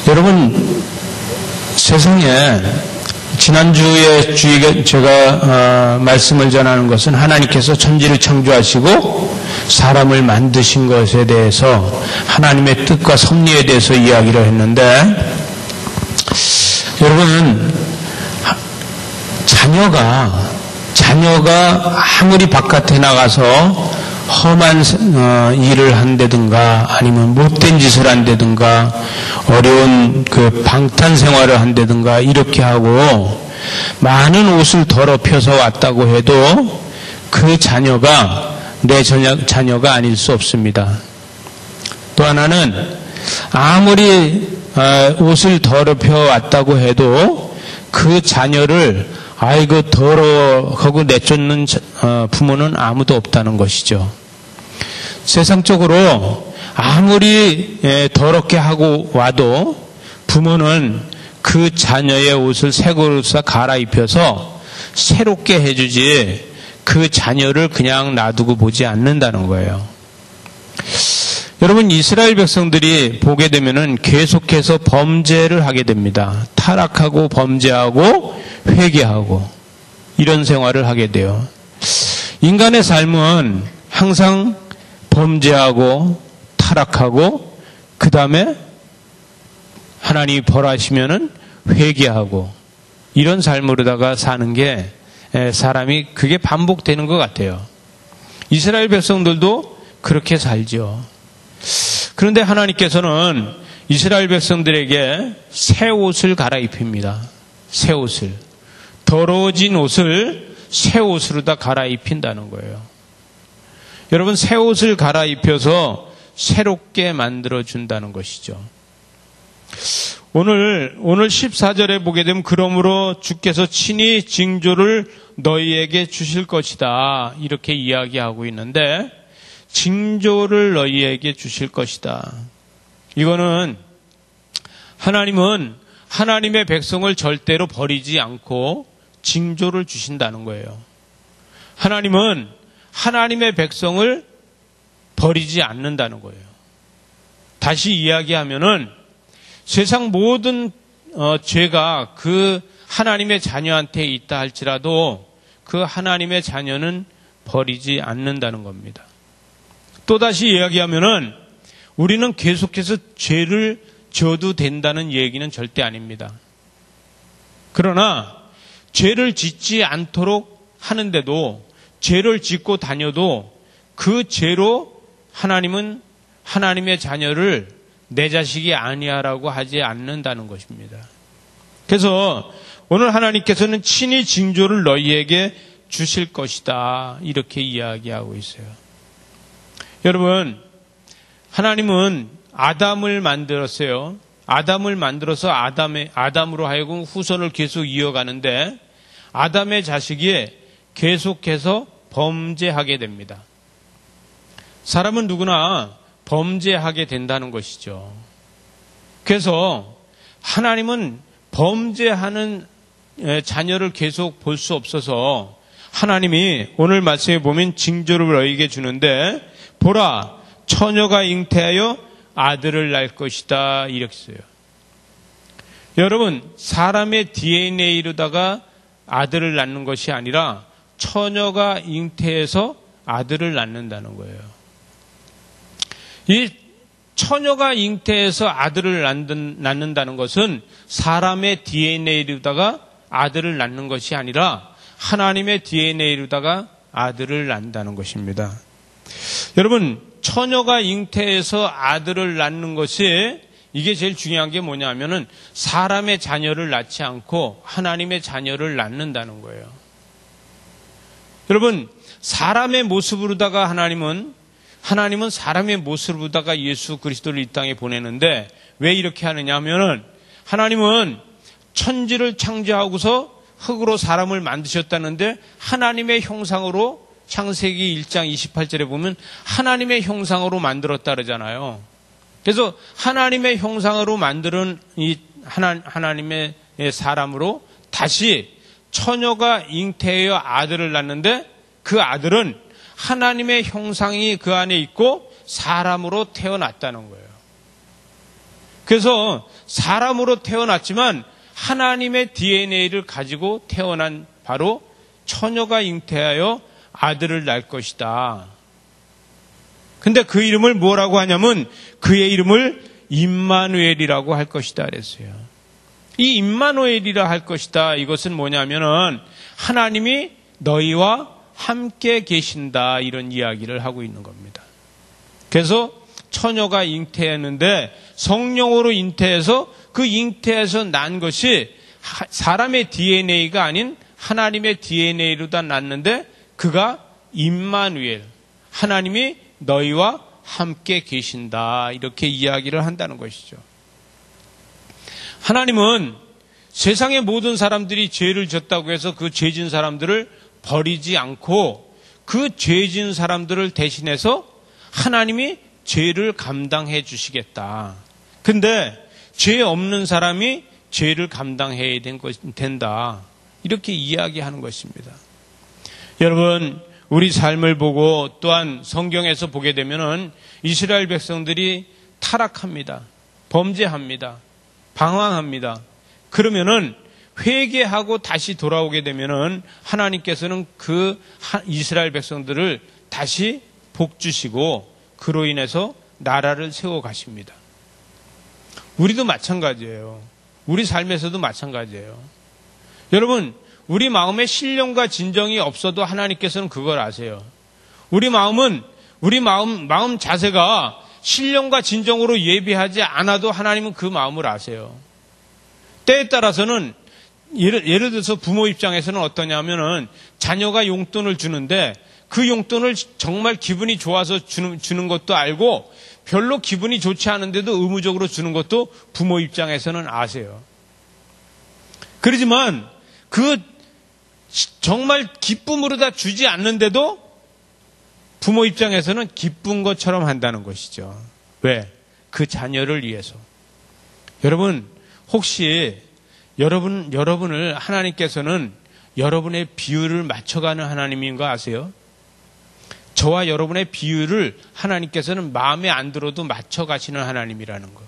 여러분, 세상에 지난주에 제가 말씀을 전하는 것은 하나님께서 천지를 창조하시고 사람을 만드신 것에 대해서 하나님의 뜻과 섭리에 대해서 이야기를 했는데, 여러분, 자녀가 아무리 바깥에 나가서 험한 일을 한다든가 아니면 못된 짓을 한다든가 어려운 그 방탄 생활을 한다든가 이렇게 하고 많은 옷을 더럽혀서 왔다고 해도 그 자녀가 내 자녀가 아닐 수 없습니다. 또 하나는 아무리 옷을 더럽혀 왔다고 해도 그 자녀를 아이고 더러워 하고 내쫓는 부모는 아무도 없다는 것이죠. 세상적으로 아무리 더럽게 하고 와도 부모는 그 자녀의 옷을 새 것으로 갈아입혀서 새롭게 해주지 그 자녀를 그냥 놔두고 보지 않는다는 거예요. 여러분, 이스라엘 백성들이 보게 되면은 계속해서 범죄를 하게 됩니다. 타락하고 범죄하고 회개하고 이런 생활을 하게 돼요. 인간의 삶은 항상 범죄하고 타락하고 그 다음에 하나님이 벌하시면은 회개하고 이런 삶으로다가 사는 게 사람이 그게 반복되는 것 같아요. 이스라엘 백성들도 그렇게 살죠. 그런데 하나님께서는 이스라엘 백성들에게 새 옷을 갈아입힙니다. 새 옷을. 더러워진 옷을 새 옷으로 다 갈아입힌다는 거예요. 여러분, 새 옷을 갈아입혀서 새롭게 만들어준다는 것이죠. 오늘 14절에 보게 되면 그러므로 주께서 친히 징조를 너희에게 주실 것이다. 이렇게 이야기하고 있는데 징조를 너희에게 주실 것이다. 이거는 하나님은 하나님의 백성을 절대로 버리지 않고 징조를 주신다는 거예요. 하나님은 하나님의 백성을 버리지 않는다는 거예요. 다시 이야기하면은 세상 모든 죄가 그 하나님의 자녀한테 있다 할지라도 그 하나님의 자녀는 버리지 않는다는 겁니다. 또다시 이야기하면은 우리는 계속해서 죄를 져도 된다는 얘기는 절대 아닙니다. 그러나 죄를 짓지 않도록 하는데도 죄를 짓고 다녀도 그 죄로 하나님은 하나님의 자녀를 내 자식이 아니야라고 하지 않는다는 것입니다. 그래서 오늘 하나님께서는 친히 징조를 너희에게 주실 것이다. 이렇게 이야기하고 있어요. 여러분, 하나님은 아담을 만들었어요. 아담을 만들어서 아담으로 하여금 후손을 계속 이어가는데 아담의 자식이 계속해서 범죄하게 됩니다. 사람은 누구나 범죄하게 된다는 것이죠. 그래서 하나님은 범죄하는 자녀를 계속 볼 수 없어서 하나님이 오늘 말씀에 보면 징조를 너희에게 주는데 보라, 처녀가 잉태하여 아들을 낳을 것이다. 이렇게 써요. 여러분, 사람의 DNA로다가 아들을 낳는 것이 아니라 처녀가 잉태해서 아들을 낳는다는 거예요. 이 처녀가 잉태해서 아들을 낳는다는 것은 사람의 DNA로다가 아들을 낳는 것이 아니라 하나님의 DNA로다가 아들을 낳는다는 것입니다. 여러분, 처녀가 잉태해서 아들을 낳는 것이 이게 제일 중요한 게 뭐냐면은 사람의 자녀를 낳지 않고 하나님의 자녀를 낳는다는 거예요. 여러분, 사람의 모습으로다가 하나님은 사람의 모습으로다가 예수 그리스도를 이 땅에 보내는데 왜 이렇게 하느냐 하면은 하나님은 천지를 창조하고서 흙으로 사람을 만드셨다는데 하나님의 형상으로 창세기 1장 28절에 보면 하나님의 형상으로 만들었다 그러잖아요. 그래서 하나님의 형상으로 만드는 이 하나님의 사람으로 다시 처녀가 잉태하여 아들을 낳는데 그 아들은 하나님의 형상이 그 안에 있고 사람으로 태어났다는 거예요. 그래서 사람으로 태어났지만 하나님의 DNA를 가지고 태어난 바로 처녀가 잉태하여 아들을 낳을 것이다. 근데 그 이름을 뭐라고 하냐면 그의 이름을 임마누엘이라고 할 것이다 그랬어요. 이 임마누엘이라 할 것이다. 이것은 뭐냐면은 하나님이 너희와 함께 계신다 이런 이야기를 하고 있는 겁니다. 그래서 처녀가 잉태했는데 성령으로 잉태해서 그 잉태에서 난 것이 사람의 DNA가 아닌 하나님의 DNA로 다 났는데 그가 임마누엘, 하나님이 너희와 함께 계신다 이렇게 이야기를 한다는 것이죠. 하나님은 세상의 모든 사람들이 죄를 졌다고 해서 그 죄진 사람들을 버리지 않고 그 죄진 사람들을 대신해서 하나님이 죄를 감당해 주시겠다. 근데 죄 없는 사람이 죄를 감당해야 된다. 이렇게 이야기하는 것입니다. 여러분, 우리 삶을 보고 또한 성경에서 보게 되면은 이스라엘 백성들이 타락합니다. 범죄합니다. 방황합니다. 그러면은 회개하고 다시 돌아오게 되면은 하나님께서는 그 이스라엘 백성들을 다시 복 주시고 그로 인해서 나라를 세워 가십니다. 우리도 마찬가지예요. 우리 삶에서도 마찬가지예요. 여러분, 우리 마음에 신령과 진정이 없어도 하나님께서는 그걸 아세요. 우리 마음 자세가 신령과 진정으로 예비하지 않아도 하나님은 그 마음을 아세요. 때에 따라서는 예를 들어서 부모 입장에서는 어떠냐면은 자녀가 용돈을 주는데 그 용돈을 정말 기분이 좋아서 주는 것도 알고 별로 기분이 좋지 않은데도 의무적으로 주는 것도 부모 입장에서는 아세요. 그러지만 그 정말 기쁨으로 다 주지 않는데도 부모 입장에서는 기쁜 것처럼 한다는 것이죠. 왜? 그 자녀를 위해서. 여러분, 혹시 여러분을 하나님께서는 여러분의 비율을 맞춰가는 하나님인 거 아세요? 저와 여러분의 비율을 하나님께서는 마음에 안 들어도 맞춰가시는 하나님이라는 거.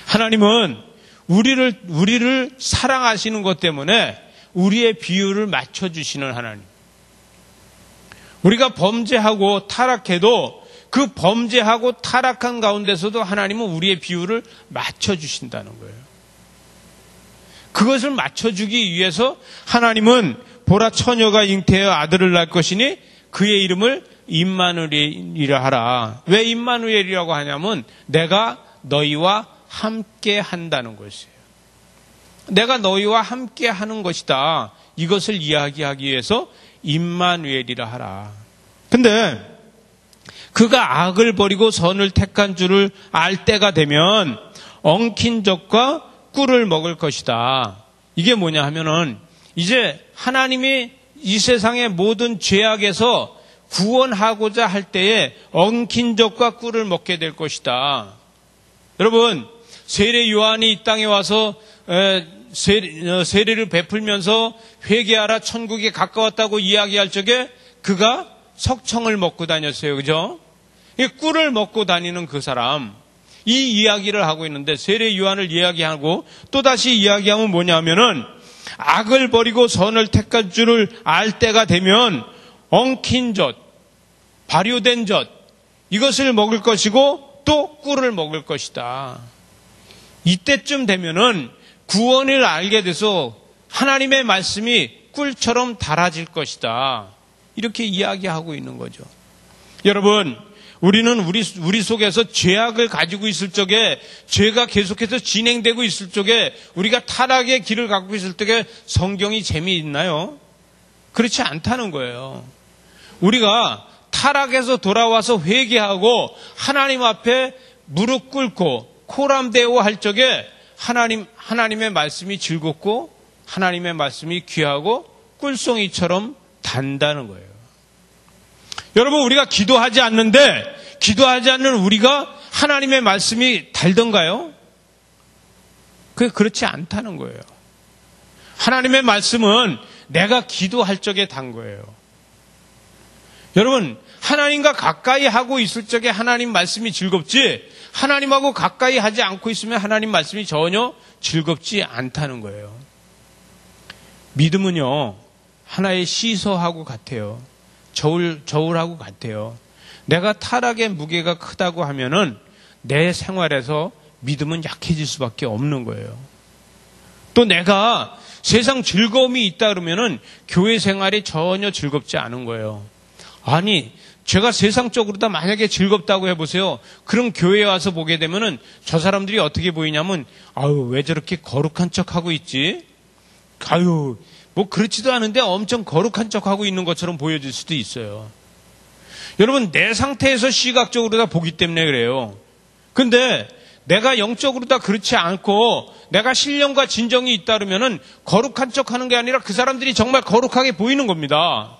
하나님은 우리를 사랑하시는 것 때문에 우리의 비율을 맞춰주시는 하나님. 우리가 범죄하고 타락해도 그 범죄하고 타락한 가운데서도 하나님은 우리의 비율을 맞춰주신다는 거예요. 그것을 맞춰주기 위해서 하나님은 보라 처녀가 잉태하여 아들을 낳을 것이니 그의 이름을 임마누엘이라 하라. 왜 임마누엘이라고 하냐면 내가 너희와 함께 한다는 것이에요. 내가 너희와 함께 하는 것이다. 이것을 이야기하기 위해서 임마누엘이라 하라. 근데 그가 악을 버리고 선을 택한 줄을 알 때가 되면 엉킨 젖과 꿀을 먹을 것이다. 이게 뭐냐 하면은 이제 하나님이 이 세상의 모든 죄악에서 구원하고자 할 때에 엉킨 젖과 꿀을 먹게 될 것이다. 여러분, 세례 요한이 이 땅에 와서 세례를 베풀면서 회개하라 천국에 가까웠다고 이야기할 적에 그가 석청을 먹고 다녔어요. 그죠? 꿀을 먹고 다니는 그 사람, 이 이야기를 하고 있는데 세례 요한을 이야기하고 또다시 이야기하면 뭐냐면은 악을 버리고 선을 택할 줄을 알 때가 되면 엉킨 젖, 발효된 젖 이것을 먹을 것이고 또 꿀을 먹을 것이다. 이때쯤 되면은 구원을 알게 돼서 하나님의 말씀이 꿀처럼 달아질 것이다. 이렇게 이야기하고 있는 거죠. 여러분, 우리는 우리 속에서 죄악을 가지고 있을 적에 죄가 계속해서 진행되고 있을 적에 우리가 타락의 길을 갖고 있을 적에 성경이 재미있나요? 그렇지 않다는 거예요. 우리가 타락에서 돌아와서 회개하고 하나님 앞에 무릎 꿇고 코람데오 할 적에 하나님의 말씀이 즐겁고 하나님의 말씀이 귀하고 꿀송이처럼 단다는 거예요. 여러분, 우리가 기도하지 않는데 기도하지 않는 우리가 하나님의 말씀이 달던가요? 그렇지 않다는 거예요. 하나님의 말씀은 내가 기도할 적에 단 거예요. 여러분, 하나님과 가까이 하고 있을 적에 하나님 말씀이 즐겁지, 하나님하고 가까이 하지 않고 있으면 하나님 말씀이 전혀 즐겁지 않다는 거예요. 믿음은요, 하나의 시소하고 같아요. 저울하고 같아요. 내가 타락의 무게가 크다고 하면은 내 생활에서 믿음은 약해질 수밖에 없는 거예요. 또 내가 세상 즐거움이 있다 그러면은 교회 생활이 전혀 즐겁지 않은 거예요. 아니, 제가 세상적으로 다 만약에 즐겁다고 해보세요. 그럼 교회에 와서 보게 되면은 저 사람들이 어떻게 보이냐면, 아유, 왜 저렇게 거룩한 척 하고 있지? 아유, 뭐 그렇지도 않은데 엄청 거룩한 척 하고 있는 것처럼 보여질 수도 있어요. 여러분, 내 상태에서 시각적으로 다 보기 때문에 그래요. 근데 내가 영적으로 다 그렇지 않고 내가 신령과 진정이 있다 그러면은 거룩한 척 하는 게 아니라 그 사람들이 정말 거룩하게 보이는 겁니다.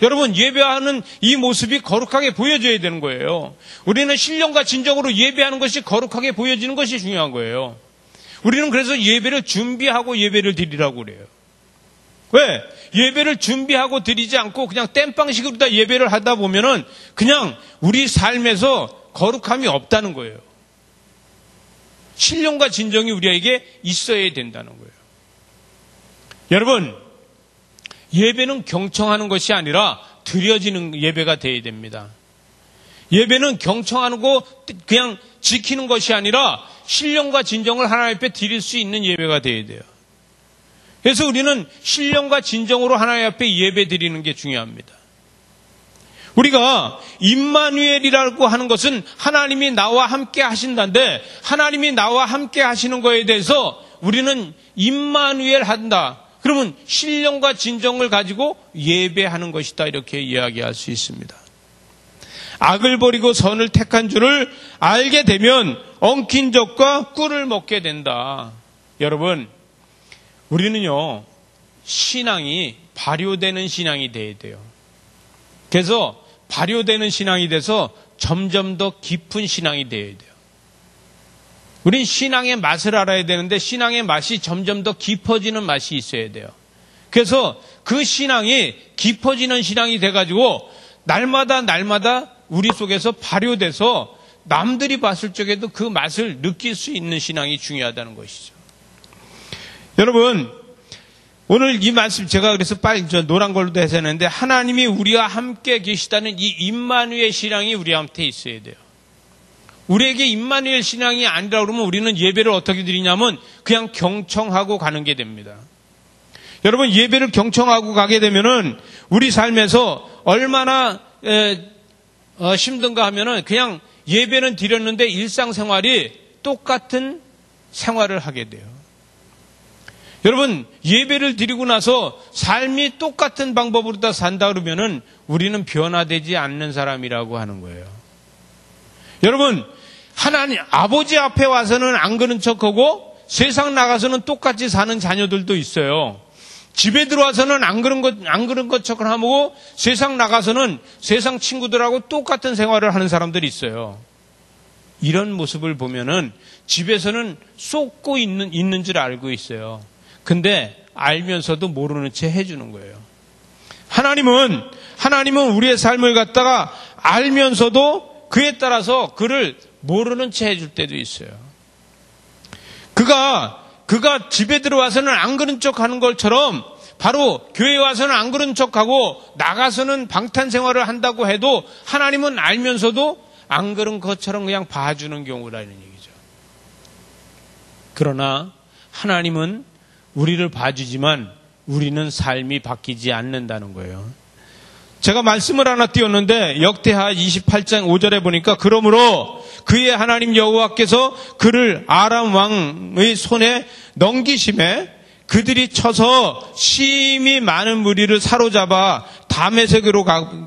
여러분, 예배하는 이 모습이 거룩하게 보여져야 되는 거예요. 우리는 신령과 진정으로 예배하는 것이 거룩하게 보여지는 것이 중요한 거예요. 우리는 그래서 예배를 준비하고 예배를 드리라고 그래요. 왜? 예배를 준비하고 드리지 않고 그냥 땜빵식으로 다 예배를 하다 보면은 그냥 우리 삶에서 거룩함이 없다는 거예요. 신령과 진정이 우리에게 있어야 된다는 거예요. 여러분, 예배는 경청하는 것이 아니라 드려지는 예배가 되어야 됩니다. 예배는 경청하는 거 그냥 지키는 것이 아니라 신령과 진정을 하나님 앞에 드릴 수 있는 예배가 되어야 돼요. 그래서 우리는 신령과 진정으로 하나님 앞에 예배 드리는 게 중요합니다. 우리가 임마누엘이라고 하는 것은 하나님이 나와 함께 하신다는데, 하나님이 나와 함께 하시는 거에 대해서 우리는 임마누엘 한다. 그러면 신령과 진정을 가지고 예배하는 것이다, 이렇게 이야기할 수 있습니다. 악을 버리고 선을 택한 줄을 알게 되면 엉킨 적과 꿀을 먹게 된다. 여러분, 우리는요, 신앙이 발효되는 신앙이 돼야 돼요. 그래서 발효되는 신앙이 돼서 점점 더 깊은 신앙이 되어야 돼요. 우린 신앙의 맛을 알아야 되는데 신앙의 맛이 점점 더 깊어지는 맛이 있어야 돼요. 그래서 그 신앙이 깊어지는 신앙이 돼가지고 날마다 우리 속에서 발효돼서 남들이 봤을 적에도 그 맛을 느낄 수 있는 신앙이 중요하다는 것이죠. 여러분, 오늘 이 말씀 제가 그래서 빨리 노란 걸로도 해서 했는데, 하나님이 우리와 함께 계시다는 이 임마누엘 신앙이 우리한테 있어야 돼요. 우리에게 임마누엘 신앙이 아니라 그러면 우리는 예배를 어떻게 드리냐면 그냥 경청하고 가는 게 됩니다. 여러분, 예배를 경청하고 가게 되면은 우리 삶에서 얼마나 힘든가 하면은 그냥 예배는 드렸는데 일상생활이 똑같은 생활을 하게 돼요. 여러분, 예배를 드리고 나서 삶이 똑같은 방법으로 다 산다 그러면은 우리는 변화되지 않는 사람이라고 하는 거예요. 여러분, 하나님 아버지 앞에 와서는 안 그런 척하고 세상 나가서는 똑같이 사는 자녀들도 있어요. 집에 들어와서는 안 그런 것 척을 하고 세상 나가서는 세상 친구들하고 똑같은 생활을 하는 사람들이 있어요. 이런 모습을 보면은 집에서는 쏟고 있는 줄 알고 있어요. 근데 알면서도 모르는 채 해주는 거예요. 하나님은 우리의 삶을 갖다가 알면서도 그에 따라서 그를 모르는 채 해줄 때도 있어요. 그가 집에 들어와서는 안 그런 척 하는 것처럼 바로 교회에 와서는 안 그런 척하고 나가서는 방탄 생활을 한다고 해도 하나님은 알면서도 안 그런 것처럼 그냥 봐주는 경우라는 얘기죠. 그러나 하나님은 우리를 봐주지만 우리는 삶이 바뀌지 않는다는 거예요. 제가 말씀을 하나 띄웠는데 역대하 28장 5절에 보니까, 그러므로 그의 하나님 여호와께서 그를 아람 왕의 손에 넘기심에 그들이 쳐서 심히 많은 무리를 사로잡아 다메섹으로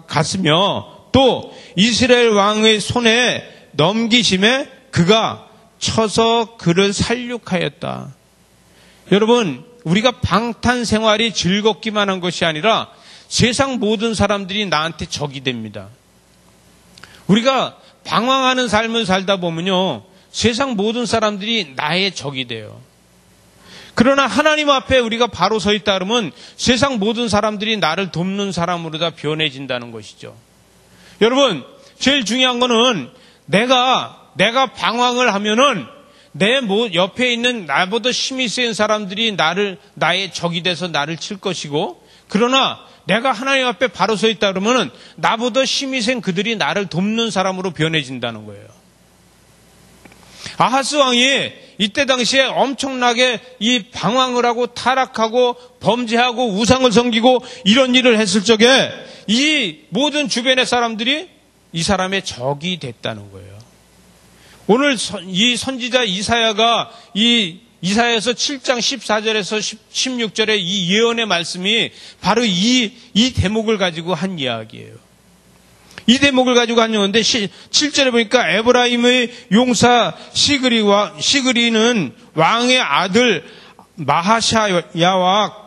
갔으며, 또 이스라엘 왕의 손에 넘기심에 그가 쳐서 그를 살육하였다. 여러분, 우리가 방탄 생활이 즐겁기만 한 것이 아니라 세상 모든 사람들이 나한테 적이 됩니다. 우리가 방황하는 삶을 살다 보면요, 세상 모든 사람들이 나의 적이 돼요. 그러나 하나님 앞에 우리가 바로 서 있다 그러면 세상 모든 사람들이 나를 돕는 사람으로 다 변해진다는 것이죠. 여러분, 제일 중요한 거는 내가 방황을 하면은 내 옆에 있는 나보다 힘이 센 사람들이 나의 적이 돼서 나를 칠 것이고, 그러나 내가 하나님 앞에 바로 서 있다 그러면은 나보다 힘이 센 그들이 나를 돕는 사람으로 변해진다는 거예요. 아하스 왕이 이때 당시에 엄청나게 이 방황을 하고 타락하고 범죄하고 우상을 섬기고 이런 일을 했을 적에 이 모든 주변의 사람들이 이 사람의 적이 됐다는 거예요. 오늘 이 선지자 이사야가 이 이사야에서 7장 14절에서 16절의 이 예언의 말씀이 바로 이 대목을 가지고 한 이야기예요. 이 대목을 가지고 한 건데 7절에 보니까 에브라임의 용사 시그리는 왕의 아들 마하샤야와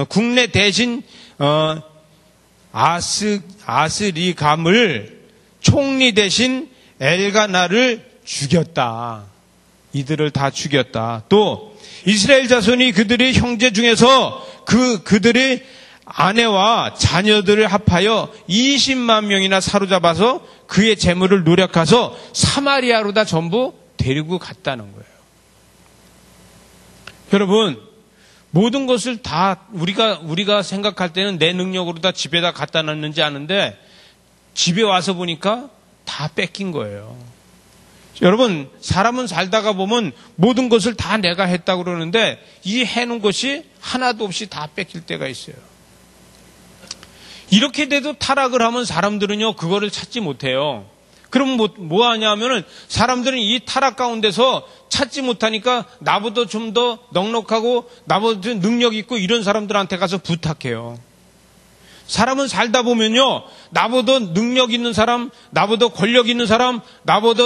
국내 대신 아스리감을 총리 대신 엘가나를 죽였다. 이들을 다 죽였다. 또 이스라엘 자손이 그들의 형제 중에서 그들의 아내와 자녀들을 합하여 20만 명이나 사로잡아서 그의 재물을 노력해서 사마리아로 다 전부 데리고 갔다는 거예요. 여러분, 모든 것을 다 우리가 생각할 때는 내 능력으로 다 집에다 갖다 놨는지 아는데 집에 와서 보니까 다 뺏긴 거예요. 여러분, 사람은 살다가 보면 모든 것을 다 내가 했다고 그러는데 이 해놓은 것이 하나도 없이 다 뺏길 때가 있어요. 이렇게 돼도 타락을 하면 사람들은요, 그거를 찾지 못해요. 그럼 뭐 하냐면은 사람들은 이 타락 가운데서 찾지 못하니까 나보다 좀 더 넉넉하고 나보다 능력 있고 이런 사람들한테 가서 부탁해요. 사람은 살다 보면요, 나보다 능력 있는 사람, 나보다 권력 있는 사람, 나보다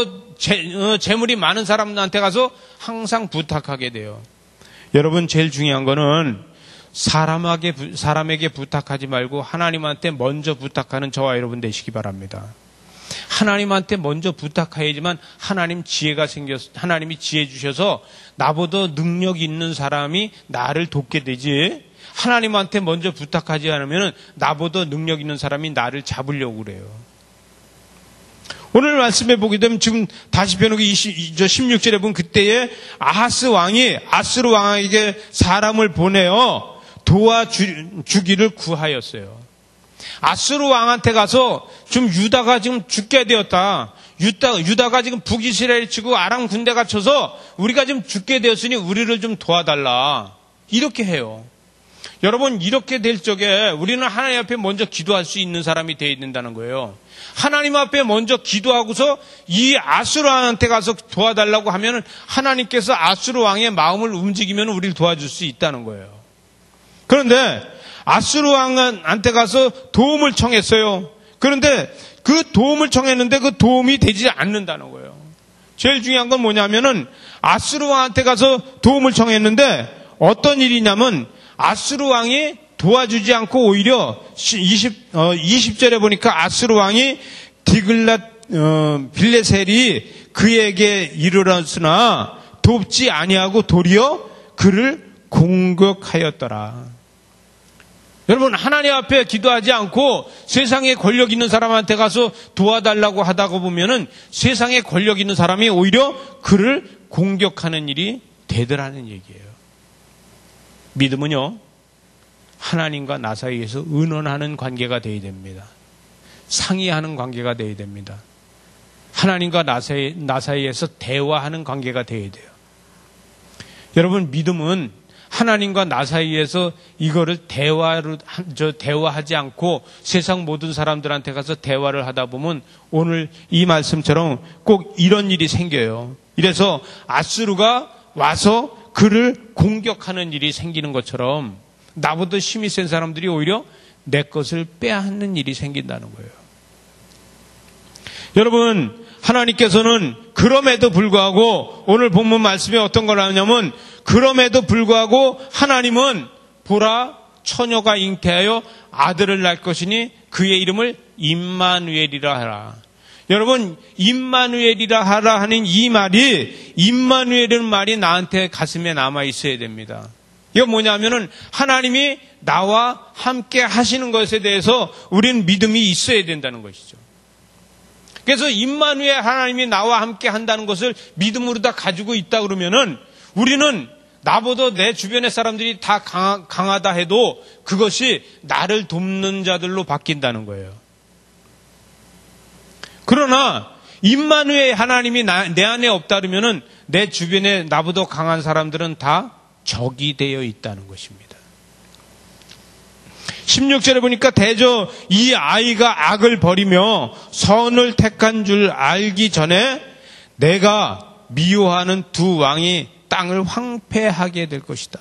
재물이 많은 사람한테 가서 항상 부탁하게 돼요. 여러분, 제일 중요한 거는 사람에게 부탁하지 말고 하나님한테 먼저 부탁하는 저와 여러분 되시기 바랍니다. 하나님한테 먼저 부탁해야지만 하나님이 지혜 주셔서 나보다 능력 있는 사람이 나를 돕게 되지, 하나님한테 먼저 부탁하지 않으면 나보다 능력 있는 사람이 나를 잡으려고 그래요. 오늘 말씀에 보게 되면 지금 다시 펴놓기 16절에 보면 그때에 아하스 왕이 아스루 왕에게 사람을 보내어 도와주기를 구하였어요. 아스루 왕한테 가서 좀 유다가 지금 죽게 되었다. 유다가 지금 북이스라엘 치고 아람 군대가 쳐서 우리가 지금 죽게 되었으니 우리를 좀 도와달라. 이렇게 해요. 여러분, 이렇게 될 적에 우리는 하나님 앞에 먼저 기도할 수 있는 사람이 되어야 된다는 거예요. 하나님 앞에 먼저 기도하고서 이 아수르 왕한테 가서 도와달라고 하면 하나님께서 아수르 왕의 마음을 움직이면 우리를 도와줄 수 있다는 거예요. 그런데 아수르 왕한테 가서 도움을 청했어요. 그런데 그 도움을 청했는데 그 도움이 되지 않는다는 거예요. 제일 중요한 건 뭐냐면은 아수르 왕한테 가서 도움을 청했는데 어떤 일이냐면 아수르 왕이 도와주지 않고 오히려 20절에 보니까 아수르 왕이 빌레셀이 그에게 이르렀으나 돕지 아니하고 도리어 그를 공격하였더라. 여러분, 하나님 앞에 기도하지 않고 세상에 권력 있는 사람한테 가서 도와달라고 하다가 보면은 세상에 권력 있는 사람이 오히려 그를 공격하는 일이 되더라는 얘기예요. 믿음은요, 하나님과 나 사이에서 의논하는 관계가 되어야 됩니다. 상의하는 관계가 되어야 됩니다. 하나님과 나 사이에서 대화하는 관계가 되어야 돼요. 여러분, 믿음은 하나님과 나 사이에서 이거를 대화하지 않고 세상 모든 사람들한테 가서 대화를 하다 보면 오늘 이 말씀처럼 꼭 이런 일이 생겨요. 이래서 아수르가 와서 그를 공격하는 일이 생기는 것처럼 나보다 힘이 센 사람들이 오히려 내 것을 빼앗는 일이 생긴다는 거예요. 여러분, 하나님께서는 그럼에도 불구하고 오늘 본문 말씀에 어떤 걸 하냐면 그럼에도 불구하고 하나님은 보라, 처녀가 잉태하여 아들을 낳을 것이니 그의 이름을 임마누엘이라 하라. 여러분, 임마누엘이라 하라 하는 이 말이, 임마누엘이라는 말이 나한테 가슴에 남아 있어야 됩니다. 이거 뭐냐면은 하나님이 나와 함께 하시는 것에 대해서 우리는 믿음이 있어야 된다는 것이죠. 그래서 임마누엘 하나님이 나와 함께 한다는 것을 믿음으로 다 가지고 있다 그러면은 우리는 나보다 내 주변의 사람들이 다 강하다 해도 그것이 나를 돕는 자들로 바뀐다는 거예요. 그러나 임마누엘 하나님이 내 안에 없다 그러면은 내 주변에 나보다 강한 사람들은 다 적이 되어 있다는 것입니다. 16절에 보니까 대저 이 아이가 악을 버리며 선을 택한 줄 알기 전에 내가 미워하는 두 왕이 땅을 황폐하게 될 것이다.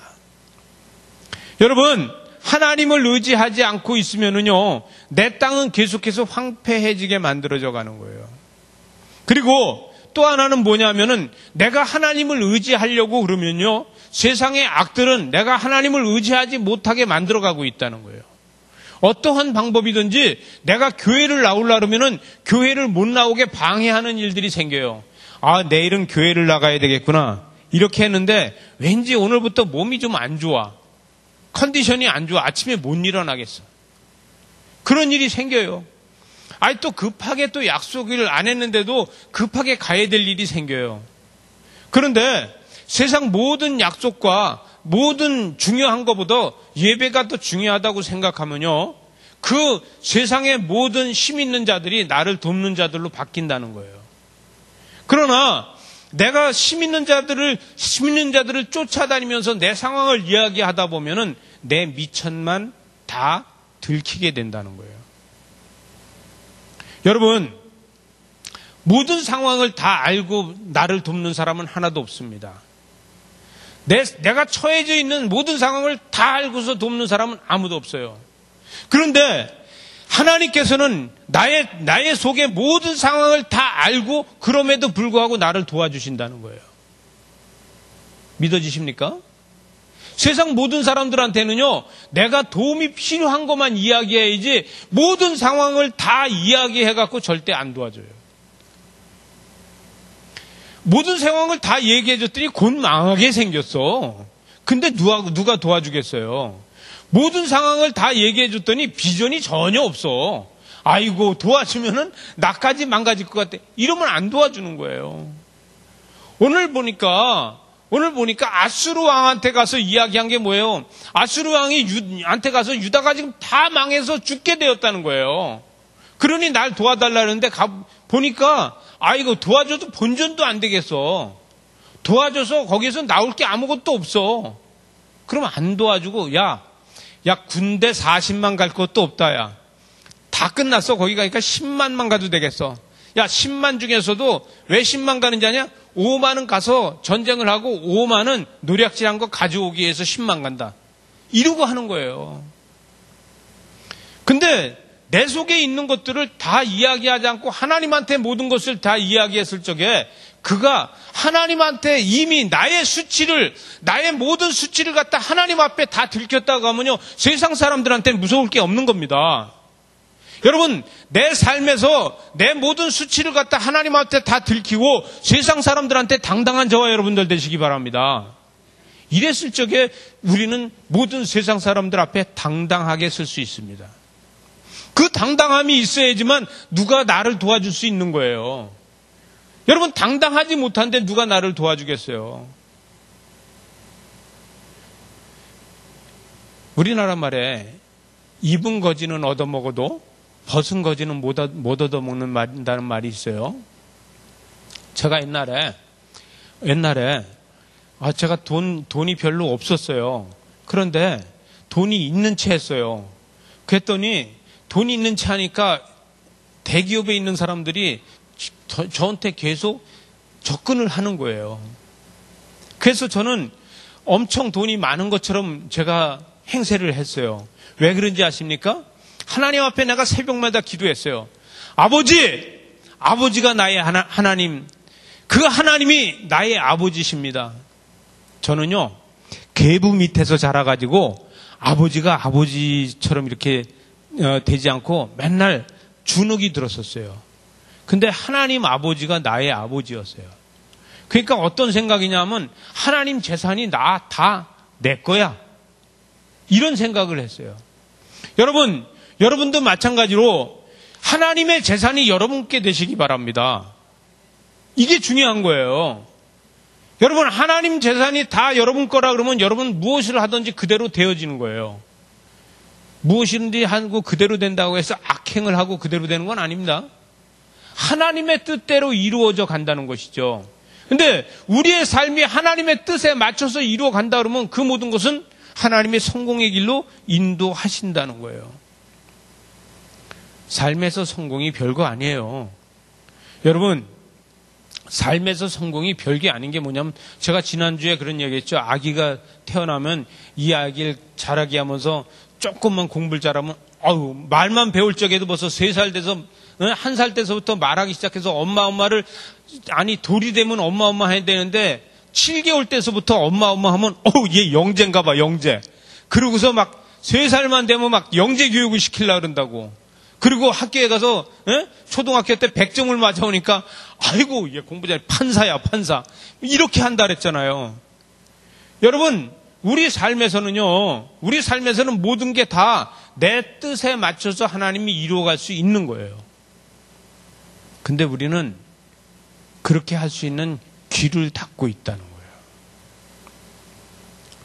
여러분, 하나님을 의지하지 않고 있으면은요, 내 땅은 계속해서 황폐해지게 만들어져 가는 거예요. 그리고 또 하나는 뭐냐면은 내가 하나님을 의지하려고 그러면요, 세상의 악들은 내가 하나님을 의지하지 못하게 만들어가고 있다는 거예요. 어떠한 방법이든지 내가 교회를 나오려고 그러면은 교회를 못 나오게 방해하는 일들이 생겨요. 아, 내일은 교회를 나가야 되겠구나. 이렇게 했는데 왠지 오늘부터 몸이 좀 안 좋아. 컨디션이 안 좋아. 아침에 못 일어나겠어. 그런 일이 생겨요. 아니, 또 급하게 또 약속을 안 했는데도 급하게 가야 될 일이 생겨요. 그런데 세상 모든 약속과 모든 중요한 것보다 예배가 더 중요하다고 생각하면요, 그 세상의 모든 힘 있는 자들이 나를 돕는 자들로 바뀐다는 거예요. 그러나 내가 힘 있는 자들을 쫓아다니면서 내 상황을 이야기하다 보면은 내 미천만 다 들키게 된다는 거예요. 여러분, 모든 상황을 다 알고 나를 돕는 사람은 하나도 없습니다. 내가 처해져 있는 모든 상황을 다 알고서 돕는 사람은 아무도 없어요. 그런데 하나님께서는 나의 속의 모든 상황을 다 알고 그럼에도 불구하고 나를 도와주신다는 거예요. 믿어지십니까? 세상 모든 사람들한테는요, 내가 도움이 필요한 것만 이야기해야지 모든 상황을 다 이야기해갖고 절대 안 도와줘요. 모든 상황을 다 얘기해줬더니 곧 망하게 생겼어. 근데 누가 도와주겠어요? 모든 상황을 다 얘기해줬더니 비전이 전혀 없어. 아이고, 도와주면은 나까지 망가질 것 같아. 이러면 안 도와주는 거예요. 오늘 보니까 아수르 왕한테 가서 이야기한 게 뭐예요? 아수르 왕이 한테 가서 유다가 지금 다 망해서 죽게 되었다는 거예요. 그러니 날 도와달라는데 보니까 이거 도와줘도 본전도 안 되겠어. 도와줘서 거기서 나올 게 아무것도 없어. 그럼 안 도와주고 야 군대 40만 갈 것도 없다. 야, 다 끝났어. 거기 가니까 10만만 가도 되겠어. 야, 10만 중에서도 왜 10만 가는지 아냐? 5만은 가서 전쟁을 하고 5만은 노략질한 거 가져오기 위해서 10만 간다. 이러고 하는 거예요. 근데 내 속에 있는 것들을 다 이야기하지 않고 하나님한테 모든 것을 다 이야기했을 적에 그가 하나님한테 이미 나의 모든 수치를 갖다 하나님 앞에 다 들켰다고 하면요, 세상 사람들한테 무서울 게 없는 겁니다. 여러분, 내 삶에서 내 모든 수치를 갖다 하나님 앞에 다 들키고 세상 사람들한테 당당한 저와 여러분들 되시기 바랍니다. 이랬을 적에 우리는 모든 세상 사람들 앞에 당당하게 설 수 있습니다. 그 당당함이 있어야지만 누가 나를 도와줄 수 있는 거예요. 여러분, 당당하지 못한데 누가 나를 도와주겠어요? 우리나라 말에 입은 거지는 얻어먹어도 벗은 거지는 못 얻어먹는다는 말이 있어요. 제가 옛날에 제가 돈이 별로 없었어요. 그런데 돈이 있는 채 했어요. 그랬더니 돈이 있는 채 하니까 대기업에 있는 사람들이 저한테 계속 접근을 하는 거예요. 그래서 저는 엄청 돈이 많은 것처럼 제가 행세를 했어요. 왜 그런지 아십니까? 하나님 앞에 내가 새벽마다 기도했어요. 아버지가 나의 하나님, 그 하나님이 나의 아버지십니다. 저는요, 계부 밑에서 자라가지고 아버지가 아버지처럼 이렇게 되지 않고 맨날 주눅이 들었었어요. 근데 하나님 아버지가 나의 아버지였어요. 그러니까 어떤 생각이냐면 하나님 재산이 다 내 거야. 이런 생각을 했어요. 여러분도 마찬가지로 하나님의 재산이 여러분께 되시기 바랍니다. 이게 중요한 거예요. 여러분, 하나님 재산이 다 여러분 거라 그러면 여러분 무엇을 하든지 그대로 되어지는 거예요. 무엇이든지 하고 그대로 된다고 해서 악행을 하고 그대로 되는 건 아닙니다. 하나님의 뜻대로 이루어져 간다는 것이죠. 근데 우리의 삶이 하나님의 뜻에 맞춰서 이루어 간다 그러면 그 모든 것은 하나님의 성공의 길로 인도하신다는 거예요. 삶에서 성공이 별거 아니에요. 여러분, 삶에서 성공이 별게 아닌 게 뭐냐면, 제가 지난주에 그런 얘기 했죠. 아기가 태어나면 이 아기를 자라게 하면서 조금만 공부를 잘하면 말만 배울 적에도 벌써 3살 돼서 1살 때서부터 말하기 시작해서 엄마를 돌이 되면 엄마 해야 되는데 7개월 때서부터 엄마 하면 얘 영재인가 봐, 영재. 그러고서 막 3살만 되면 막 영재 교육을 시키려고 그런다고. 그리고 학교에 가서 초등학교 때 100점을 맞아오니까 아이고 얘 공부 잘해, 판사야 판사. 이렇게 한다 그랬잖아요. 여러분, 우리 삶에서는 모든 게 다 내 뜻에 맞춰서 하나님이 이루어갈 수 있는 거예요. 근데 우리는 그렇게 할 수 있는 귀를 닫고 있다는 거예요.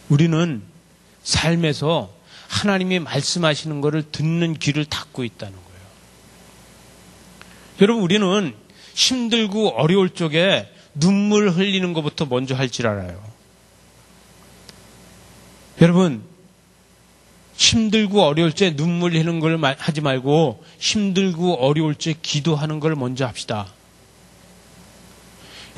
우리는 삶에서 하나님이 말씀하시는 것을 듣는 귀를 닫고 있다는 거예요. 여러분, 우리는 힘들고 어려울 적에 눈물 흘리는 것부터 먼저 할 줄 알아요. 여러분, 힘들고 어려울 때 눈물 흘리는 걸 하지 말고 힘들고 어려울 때 기도하는 걸 먼저 합시다.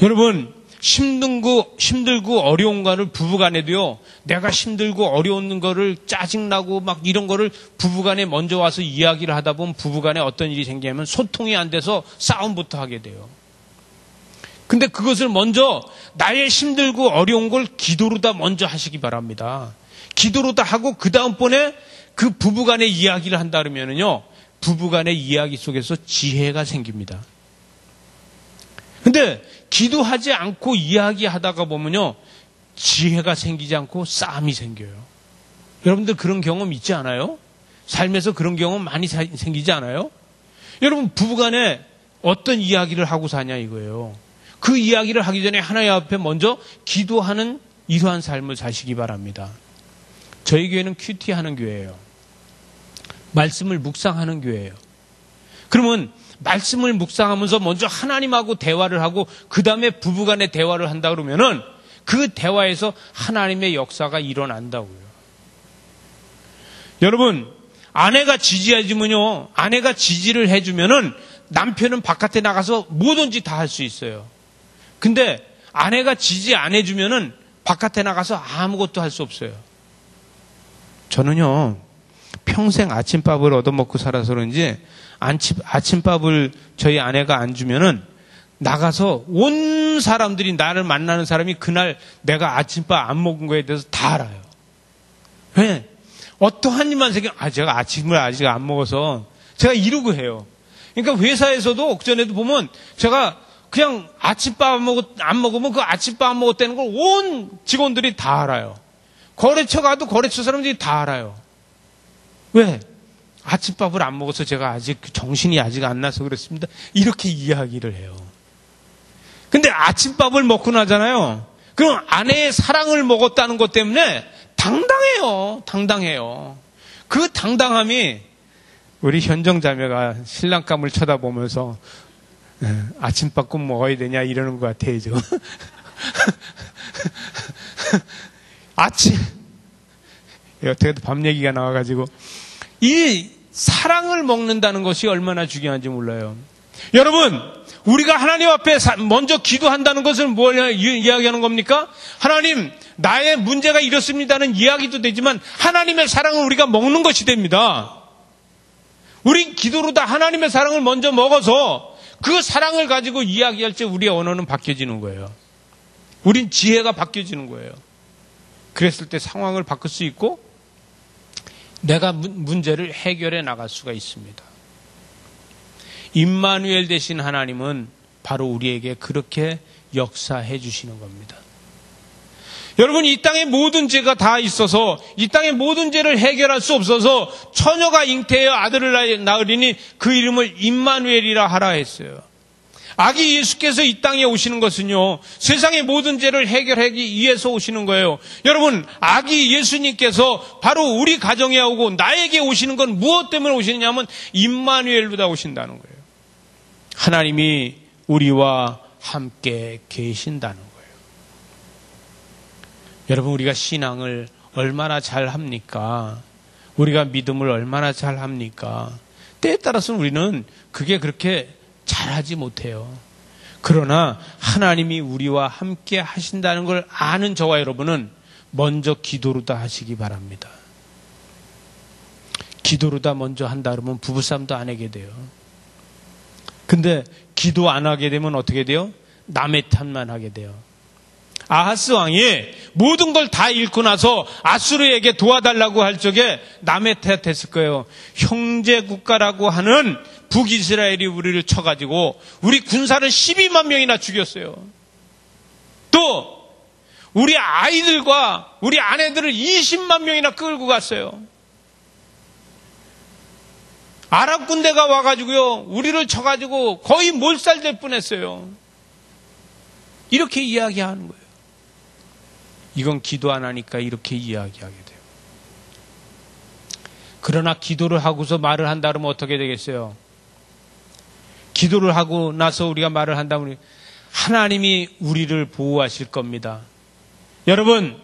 여러분, 힘들고 어려운 거를 부부간에도요, 내가 힘들고 어려운 거를 짜증나고 막 이런 거를 부부간에 먼저 와서 이야기를 하다 보면 부부간에 어떤 일이 생기냐면 소통이 안 돼서 싸움부터 하게 돼요. 근데 그것을 먼저 나의 힘들고 어려운 걸 기도로 다 먼저 하시기 바랍니다. 기도로 다 하고 그 다음번에 그 부부간의 이야기를 한다 그러면은요, 부부간의 이야기 속에서 지혜가 생깁니다. 근데 기도하지 않고 이야기하다가 보면요, 지혜가 생기지 않고 싸움이 생겨요. 여러분들 그런 경험 있지 않아요? 삶에서 그런 경험 많이 생기지 않아요? 여러분, 부부간에 어떤 이야기를 하고 사냐 이거예요. 그 이야기를 하기 전에 하나님 앞에 먼저 기도하는 이러한 삶을 사시기 바랍니다. 저희 교회는 큐티하는 교회예요. 말씀을 묵상하는 교회예요. 그러면 말씀을 묵상하면서 먼저 하나님하고 대화를 하고 그 다음에 부부간의 대화를 한다 그러면은 그 대화에서 하나님의 역사가 일어난다고요. 여러분, 아내가 지지해주면요, 아내가 지지를 해주면은 남편은 바깥에 나가서 뭐든지 다 할 수 있어요. 근데 아내가 지지 안 해주면은 바깥에 나가서 아무것도 할 수 없어요. 저는요, 평생 아침밥을 얻어먹고 살아서 그런지 아침밥을 저희 아내가 안 주면은 나가서 온 사람들이, 나를 만나는 사람이 그날 내가 아침밥 안 먹은 거에 대해서 다 알아요. 왜? 어떠한 일만 생겨, 제가 아침을 아직 안 먹어서 제가 이러고 해요. 그러니까 회사에서도 옥전에도 보면 제가 그냥 아침밥 안 먹으면 그 아침밥 안 먹었다는 걸 온 직원들이 다 알아요. 거래처 가도 거래처 사람들이 다 알아요. 왜? 아침밥을 안 먹어서 제가 아직 정신이 아직 안 나서 그렇습니다. 이렇게 이야기를 해요. 근데 아침밥을 먹고 나잖아요. 그럼 아내의 사랑을 먹었다는 것 때문에 당당해요. 그 당당함이 우리 현정 자매가 신랑감을 쳐다보면서 아침밥 꼭 먹어야 되냐 이러는 것 같아요. 지금. 어떻게든 밤 얘기가 나와가지고 이 사랑을 먹는다는 것이 얼마나 중요한지 몰라요. 여러분, 우리가 하나님 앞에 먼저 기도한다는 것은 뭘 이야기하는 겁니까? 하나님, 나의 문제가 이렇습니다는 이야기도 되지만 하나님의 사랑을 우리가 먹는 것이 됩니다. 우리 기도로 다 하나님의 사랑을 먼저 먹어서 그 사랑을 가지고 이야기할 때 우리의 언어는 바뀌어지는 거예요. 우린 지혜가 바뀌어지는 거예요. 그랬을 때 상황을 바꿀 수 있고 내가 문제를 해결해 나갈 수가 있습니다. 임마누엘 되신 하나님은 바로 우리에게 그렇게 역사해 주시는 겁니다. 여러분, 이 땅에 모든 죄가 다 있어서 이 땅의 모든 죄를 해결할 수 없어서 처녀가 잉태하여 아들을 낳으리니 그 이름을 임마누엘이라 하라 했어요. 아기 예수께서 이 땅에 오시는 것은요, 세상의 모든 죄를 해결하기 위해서 오시는 거예요. 여러분, 아기 예수님께서 바로 우리 가정에 오고 나에게 오시는 건 무엇 때문에 오시느냐면 임마누엘로다 오신다는 거예요. 하나님이 우리와 함께 계신다는 거예요. 여러분, 우리가 신앙을 얼마나 잘 합니까? 우리가 믿음을 얼마나 잘 합니까? 때에 따라서는 우리는 그게 그렇게 잘하지 못해요. 그러나 하나님이 우리와 함께 하신다는 걸 아는 저와 여러분은 먼저 기도로다 하시기 바랍니다. 기도로다 먼저 한다 그러면 부부싸움도 안 하게 돼요. 근데 기도 안 하게 되면 어떻게 돼요? 남의 탓만 하게 돼요. 아하스 왕이 모든 걸 다 잃고 나서 아수르에게 도와달라고 할 적에 남의 탓했을 거예요. 형제 국가라고 하는 북이스라엘이 우리를 쳐가지고 우리 군사를 12만 명이나 죽였어요. 또 우리 아이들과 우리 아내들을 20만 명이나 끌고 갔어요. 아랍 군대가 와가지고요, 우리를 쳐가지고 거의 몰살될 뻔했어요. 이렇게 이야기하는 거예요. 이건 기도 안 하니까 이렇게 이야기하게 돼요. 그러나 기도를 하고서 말을 한다 그러면 어떻게 되겠어요? 기도를 하고 나서 우리가 말을 한다면 하나님이 우리를 보호하실 겁니다. 여러분,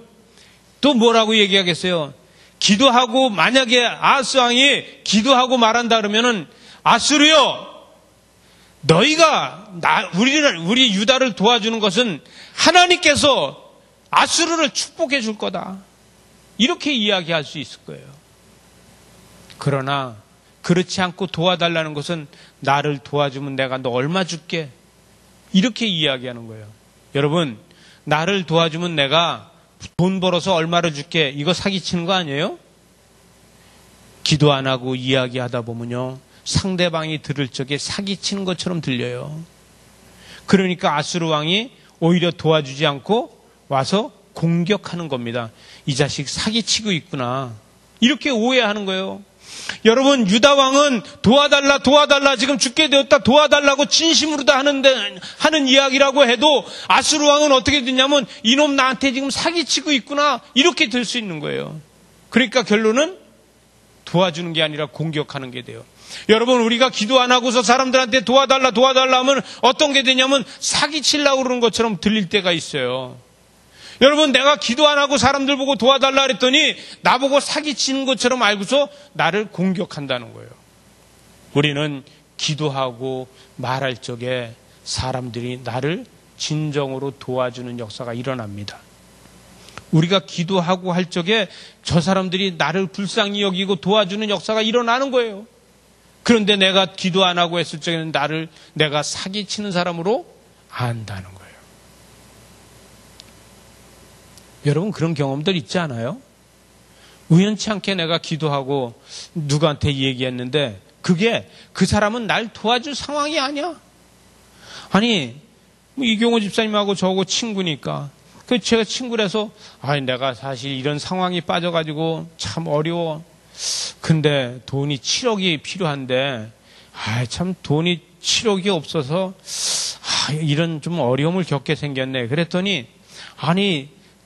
또 뭐라고 얘기하겠어요? 기도하고 만약에 아하스 왕이 기도하고 말한다 그러면은 아수르여, 너희가 우리 유다를 도와주는 것은 하나님께서 아수르를 축복해 줄 거다. 이렇게 이야기할 수 있을 거예요. 그러나 그렇지 않고 도와달라는 것은 나를 도와주면 내가 너 얼마 줄게. 이렇게 이야기하는 거예요. 여러분, 나를 도와주면 내가 돈 벌어서 얼마를 줄게. 이거 사기치는 거 아니에요? 기도 안 하고 이야기하다 보면요, 상대방이 들을 적에 사기치는 것처럼 들려요. 그러니까 아수르 왕이 오히려 도와주지 않고 와서 공격하는 겁니다. 이 자식 사기치고 있구나. 이렇게 오해하는 거예요. 여러분, 유다 왕은 도와달라 지금 죽게 되었다 도와달라고 진심으로 다 하는 이야기라고 해도 아수르 왕은 어떻게 듣냐면 이놈 나한테 지금 사기치고 있구나, 이렇게 들 수 있는 거예요. 그러니까 결론은 도와주는 게 아니라 공격하는 게 돼요. 여러분, 우리가 기도 안 하고서 사람들한테 도와달라 하면 어떤 게 되냐면 사기치려고 그러는 것처럼 들릴 때가 있어요. 여러분, 내가 기도 안 하고 사람들 보고 도와달라 그랬더니 나보고 사기치는 것처럼 알고서 나를 공격한다는 거예요. 우리는 기도하고 말할 적에 사람들이 나를 진정으로 도와주는 역사가 일어납니다. 우리가 기도하고 할 적에 저 사람들이 나를 불쌍히 여기고 도와주는 역사가 일어나는 거예요. 그런데 내가 기도 안 하고 했을 적에는 내가 사기치는 사람으로 안다는 거예요. 여러분, 그런 경험들 있지 않아요? 우연치 않게 내가 기도하고 누구한테 얘기했는데 그게 그 사람은 날 도와줄 상황이 아니야. 아니, 이경호 집사님하고 저하고 친구니까 제가 친구라서 내가 사실 이런 상황이 빠져가지고 참 어려워. 근데 돈이 7억이 필요한데 참 돈이 7억이 없어서 이런 좀 어려움을 겪게 생겼네. 그랬더니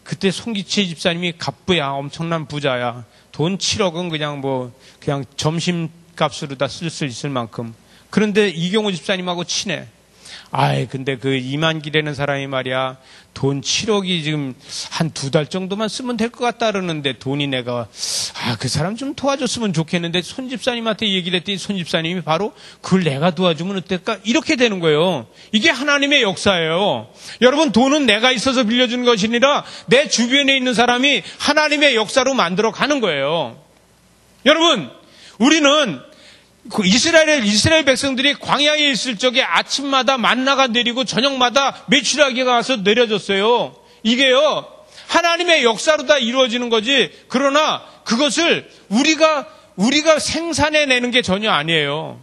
그때 송기치 집사님이 갑부야, 엄청난 부자야. 돈 7억은 그냥 점심값으로 다 쓸 수 있을 만큼. 그런데 이경호 집사님하고 친해. 근데 그 이만기라는 사람이 말이야, 돈 7억이 지금 한 2달 정도만 쓰면 될 것 같다 그러는데 돈이 내가 그 사람 좀 도와줬으면 좋겠는데 손 집사님한테 얘기를 했더니 손 집사님이 바로 그걸 내가 도와주면 어떨까? 이렇게 되는 거예요. 이게 하나님의 역사예요. 여러분, 돈은 내가 있어서 빌려주는 것이 아니라 내 주변에 있는 사람이 하나님의 역사로 만들어 가는 거예요. 여러분, 우리는 이스라엘 백성들이 광야에 있을 적에 아침마다 만나가 내리고 저녁마다 메추라기가 와서 내려졌어요. 이게요, 하나님의 역사로 다 이루어지는 거지. 그러나 그것을 우리가 생산해내는 게 전혀 아니에요.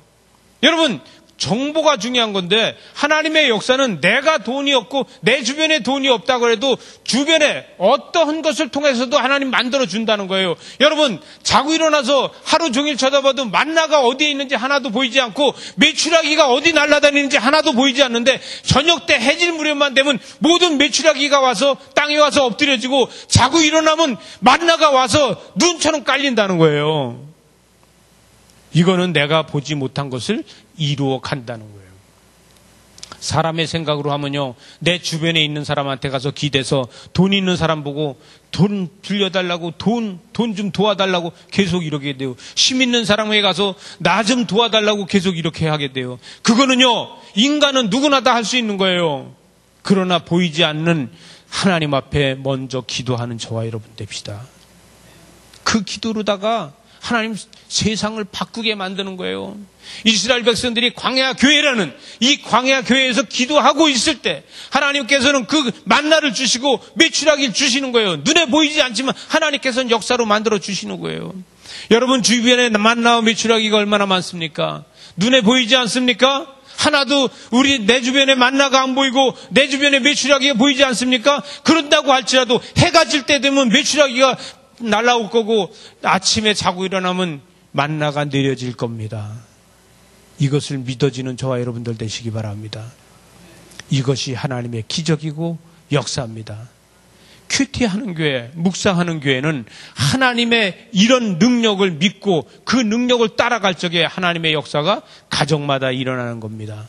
여러분, 정보가 중요한 건데 하나님의 역사는 내가 돈이 없고 내 주변에 돈이 없다고 해도 주변에 어떠한 것을 통해서도 하나님 만들어준다는 거예요. 여러분 자고 일어나서 하루 종일 쳐다봐도 만나가 어디에 있는지 하나도 보이지 않고 메추라기가 어디 날아다니는지 하나도 보이지 않는데 저녁 때 해질 무렵만 되면 모든 메추라기가 와서 땅에 와서 엎드려지고 자고 일어나면 만나가 와서 눈처럼 깔린다는 거예요. 이거는 내가 보지 못한 것을 이루어 간다는 거예요. 사람의 생각으로 하면요, 내 주변에 있는 사람한테 가서 기대서 돈 있는 사람 보고 돈 빌려달라고 돈 좀 도와달라고 계속 이러게 돼요. 힘 있는 사람에게 가서 나 좀 도와달라고 계속 이렇게 하게 돼요. 그거는요, 인간은 누구나 다 할 수 있는 거예요. 그러나 보이지 않는 하나님 앞에 먼저 기도하는 저와 여러분 됩시다. 그 기도로다가 하나님 세상을 바꾸게 만드는 거예요. 이스라엘 백성들이 광야 교회라는 이 광야 교회에서 기도하고 있을 때 하나님께서는 그 만나를 주시고 메추라기를 주시는 거예요. 눈에 보이지 않지만 하나님께서는 역사로 만들어 주시는 거예요. 여러분 주변에 만나와 메추라기가 얼마나 많습니까? 눈에 보이지 않습니까? 하나도 내 주변에 만나가 안 보이고 내 주변에 메추라기가 보이지 않습니까? 그런다고 할지라도 해가 질 때 되면 메추라기가 날아올 거고 아침에 자고 일어나면 만나가 내려질 겁니다. 이것을 믿어지는 저와 여러분들 되시기 바랍니다. 이것이 하나님의 기적이고 역사입니다. 큐티하는 교회, 묵상하는 교회는 하나님의 이런 능력을 믿고 그 능력을 따라갈 적에 하나님의 역사가 가정마다 일어나는 겁니다.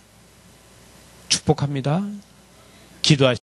축복합니다. 기도하십시오.